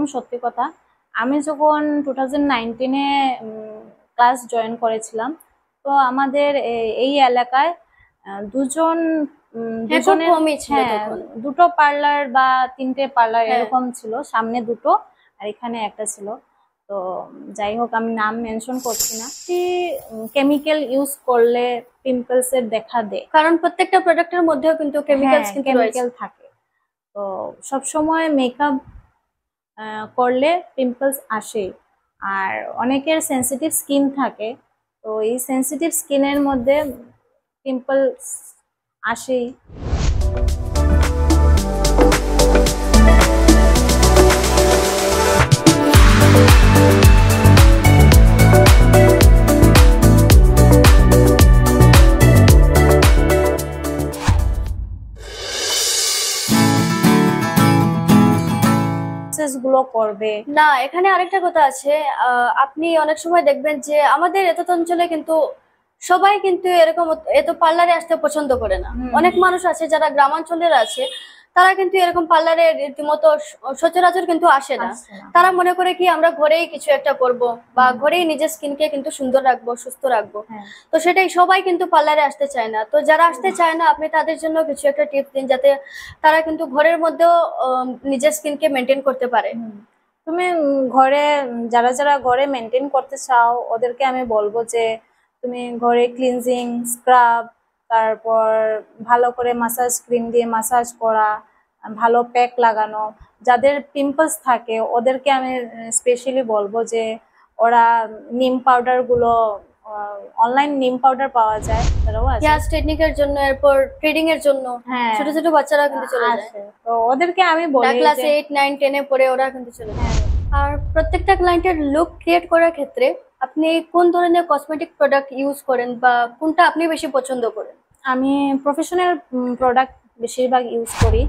একদম সত্যি কথা। আমি যখন 2019-এ ক্লাস জয়েন করেছিলাম, তো আমাদের এই এলাকায় দুজন দুজনের হ্যাঁ দুটো পার্লার বা তিনটে পার্লার এরকম ছিল, সামনে দুটো আর এখানে একটা ছিল। তো যাই হোক, আমি নাম মেনশন করছি না। কেমিক্যাল ইউজ করলে পিম্পলস এর দেখা দেয়, কারণ প্রত্যেকটা প্রোডাক্টের মধ্যেও কিন্তু কেমিক্যাল থাকে। তো সব সময় মেকআপ করলে পিম্পলস আসে। আর অনেকের সেন্সিটিভ স্কিন থাকে, তো এই সেন্সিটিভ স্কিনের মধ্যে পিম্পলস আসেই। গুলো করবে না, এখানে আরেকটা কথা আছে। আপনি অনেক সময় দেখবেন যে আমাদের এত অঞ্চলে কিন্তু সবাই কিন্তু এরকম এত পার্লারে আসতে পছন্দ করে না। অনেক মানুষ আছে যারা গ্রামাঞ্চলের আছে, তারা কিন্তু এরকম পার্লারে রীতিমতো সচরাচর কিন্তু আসে না। তারা মনে করে কি আমরা ঘরেই কিছু একটা করব বা ঘরেই নিজের স্কিনকে কিন্তু সুন্দর রাখবো, সুস্থ রাখবো। তো সেটাই, সবাই কিন্তু পার্লারে আসতে চায় না। তো যারা আসতে চায় না, আপনি তাদের জন্য কিছু একটা টিপস দিন, যাতে তারা কিন্তু ঘরের মধ্যেও নিজের স্কিনকে মেনটেন করতে পারে। তুমি ঘরে যারা যারা ঘরে মেনটেন করতে চাও, ওদেরকে আমি বলবো যে তুমি ঘরে ক্লিনজিং স্ক্রাব, তারপর ভালো করে মাসাজ ক্রিম দিয়ে মাসাজ করা, ভালো প্যাক লাগানো। যাদের পিম্পলস থাকে ওদেরকে আমি স্পেশালি বলবো যে ওরা নিম পাউডার গুলো, অনলাইন নিম পাউডার পাওয়া যায়, হেয়ার স্ট্রেটনিং-এর জন্য, এরপর থ্রেডিং এর জন্য ছোট ছোট বাচ্চারা কিন্তু চলে যায়। তো ওদেরকে আমি বলি ক্লাস 8, 9, 10 এ পড়ে ওরা কিন্তু চলে যায়। আর প্রত্যেকটা ক্লায়েন্টের লুক ক্রিয়েট করার ক্ষেত্রে আপনি কোন ধরনের কসমেটিক প্রোডাক্ট ইউজ করেন বা কোনটা আপনি বেশি পছন্দ করেন? আমি প্রফেশনাল প্রোডাক্ট বেশিরভাগ ইউজ করি।